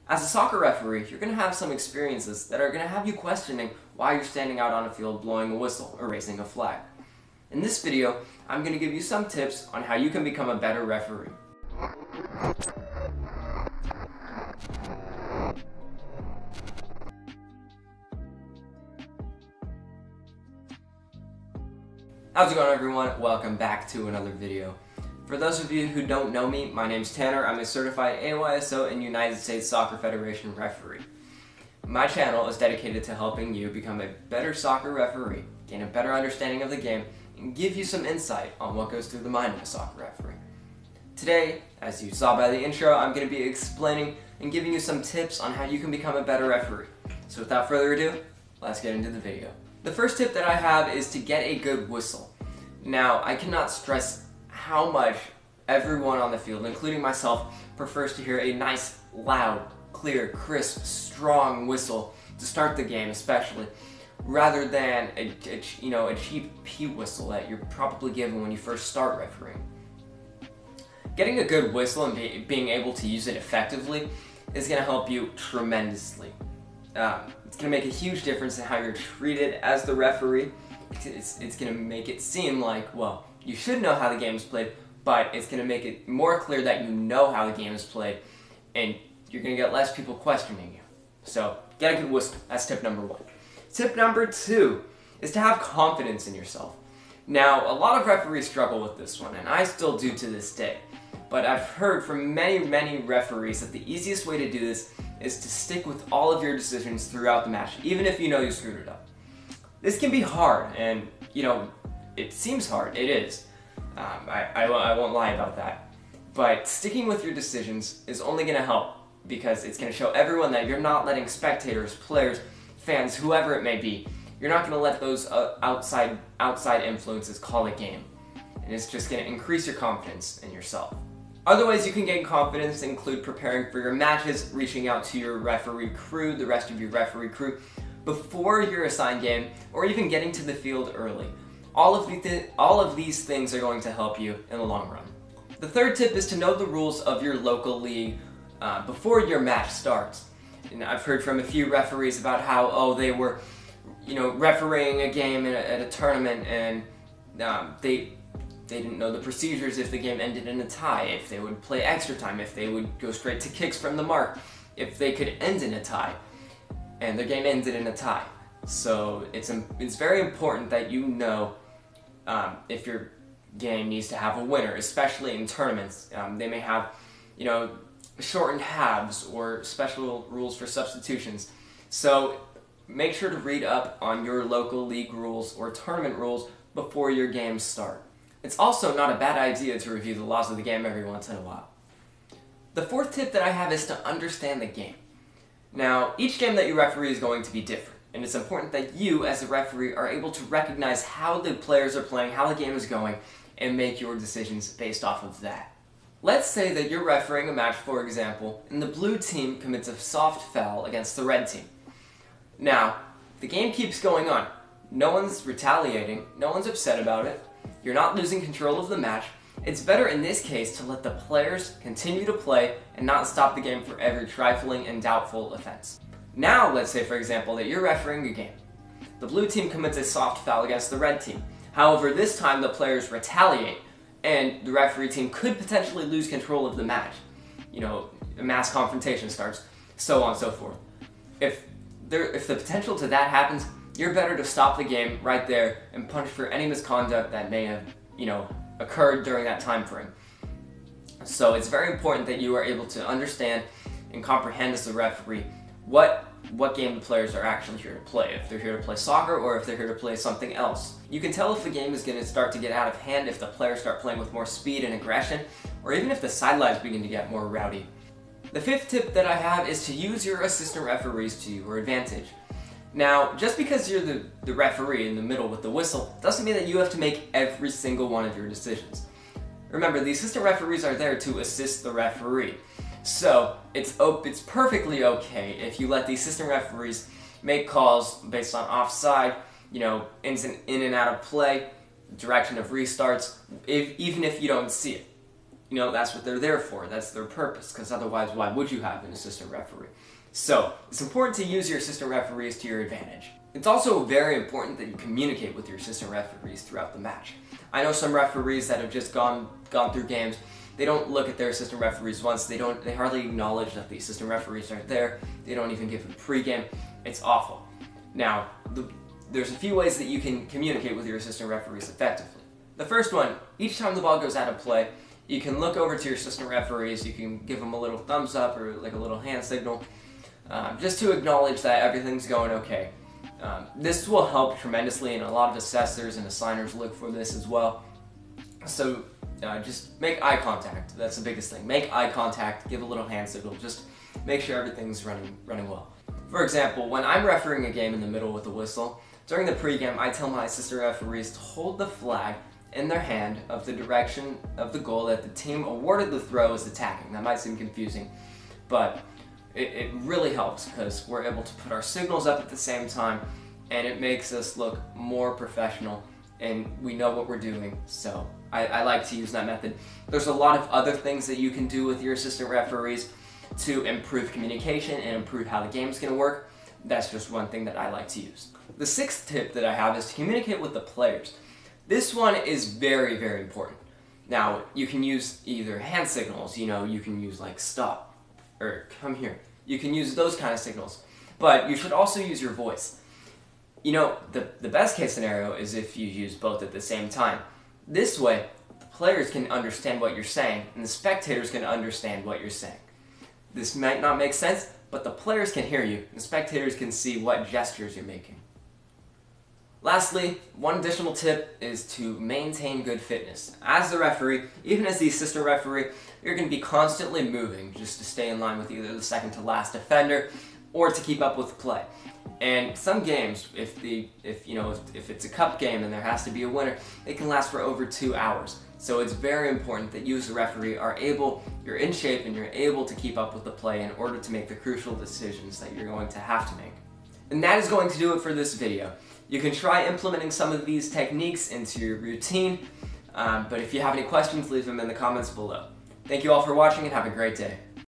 As a soccer referee, you're going to have some experiences that are going to have you questioning why you're standing out on a field blowing a whistle or raising a flag. In this video, I'm going to give you some tips on how you can become a better referee. How's it going, everyone? Welcome back to another video. For those of you who don't know me, my name's Tanner. I'm a certified AYSO and United States Soccer Federation referee. My channel is dedicated to helping you become a better soccer referee, gain a better understanding of the game, and give you some insight on what goes through the mind of a soccer referee. Today, as you saw by the intro, I'm going to be explaining and giving you some tips on how you can become a better referee. So without further ado, let's get into the video. The first tip that I have is to get a good whistle. Now, I cannot stress how much everyone on the field, including myself, prefers to hear a nice, loud, clear, crisp, strong whistle to start the game, especially, rather than a cheap pea whistle that you're probably given when you first start refereeing. Getting a good whistle and being able to use it effectively is going to help you tremendously. It's going to make a huge difference in how you're treated as the referee. It's going to make it seem like, well, you should know how the game is played, but it's going to make it more clear that you know how the game is played, and you're going to get less people questioning you. So, get a good whistle. That's tip number one. Tip number two is to have confidence in yourself. Now, a lot of referees struggle with this one, and I still do to this day. But I've heard from many referees that the easiest way to do this is to stick with all of your decisions throughout the match, even if you know you screwed it up. This can be hard, and it seems hard. It is. I won't lie about that. But sticking with your decisions is only going to help, because it's going to show everyone that you're not letting spectators, players, fans, whoever it may be, you're not going to let those outside influences call a game. And it's just going to increase your confidence in yourself. Other ways you can gain confidence include preparing for your matches, reaching out to your referee crew, the rest of your referee crew, before your assigned game, or even getting to the field early. All of these things are going to help you in the long run. The third tip is to know the rules of your local league before your match starts. And I've heard from a few referees about how, they were, refereeing a game at a tournament, and they didn't know the procedures if the game ended in a tie, if they would play extra time, if they would go straight to kicks from the mark, if they could end in a tie. And the game ended in a tie. So it's very important that you know if your game needs to have a winner, especially in tournaments. They may have, shortened halves or special rules for substitutions. So make sure to read up on your local league rules or tournament rules before your games start. It's also not a bad idea to review the laws of the game every once in a while. The fourth tip that I have is to understand the game. Now, each game that you referee is going to be different, and it's important that you, as a referee, are able to recognize how the players are playing, how the game is going, and make your decisions based off of that. Let's say that you're refereeing a match, for example, and the blue team commits a soft foul against the red team. Now, the game keeps going on. No one's retaliating, no one's upset about it, you're not losing control of the match. It's better in this case to let the players continue to play and not stop the game for every trifling and doubtful offense. Now, let's say, for example, that you're refereeing a game. The blue team commits a soft foul against the red team. However, this time the players retaliate, and the referee team could potentially lose control of the match. A mass confrontation starts, so on and so forth. If the potential to that happens, you're better to stop the game right there and punish for any misconduct that may have, occurred during that time frame. So it's very important that you are able to understand and comprehend as a referee what game the players are actually here to play. If they're here to play soccer or if they're here to play something else. You can tell if the game is going to start to get out of hand if the players start playing with more speed and aggression, or even if the sidelines begin to get more rowdy. The fifth tip that I have is to use your assistant referees to your advantage. Now, just because you're the referee in the middle with the whistle doesn't mean that you have to make every single one of your decisions. Remember, the assistant referees are there to assist the referee. So, it's perfectly okay if you let the assistant referees make calls based on offside, in and out of play, direction of restarts, even if you don't see it. you know, that's what they're there for. That's their purpose, because otherwise why would you have an assistant referee? So it's important to use your assistant referees to your advantage. It's also very important that you communicate with your assistant referees throughout the match. I know some referees that have just gone through games. They don't look at their assistant referees once. They hardly acknowledge that the assistant referees aren't there. They don't even give a pregame. It's awful. Now, there's a few ways that you can communicate with your assistant referees effectively. The first one, each time the ball goes out of play, you can look over to your assistant referees. You can give them a little thumbs up or like a little hand signal, just to acknowledge that everything's going okay. This will help tremendously, and a lot of assessors and assigners look for this as well. So just make eye contact. That's the biggest thing. Make eye contact, give a little hand signal, just make sure everything's running well. For example, when I'm refereeing a game in the middle with a whistle, during the pregame, I tell my assistant referees to hold the flag in their hand of the direction of the goal that the team awarded the throw is attacking. That might seem confusing, but it really helps because we're able to put our signals up at the same time, and it makes us look more professional, and we know what we're doing. So I like to use that method. There's a lot of other things that you can do with your assistant referees to improve communication and improve how the game's going to work. That's just one thing that I like to use. The sixth tip that I have is to communicate with the players. This one is very, very important. Now, you can use either hand signals, you know, you can use like stop or come here. You can use those kind of signals, but you should also use your voice. You know, the best case scenario is if you use both at the same time. This way, the players can understand what you're saying, and the spectators can understand what you're saying. This might not make sense, but the players can hear you, and the spectators can see what gestures you're making. Lastly, one additional tip is to maintain good fitness. As the referee, even as the assistant referee, you're going to be constantly moving just to stay in line with either the second to last defender or to keep up with play. And some games, if it's a cup game and there has to be a winner, they can last for over 2 hours. So it's very important that you as a referee you're in shape and you're able to keep up with the play in order to make the crucial decisions that you're going to have to make. And that is going to do it for this video. You can try implementing some of these techniques into your routine, but if you have any questions, leave them in the comments below. Thank you all for watching and have a great day.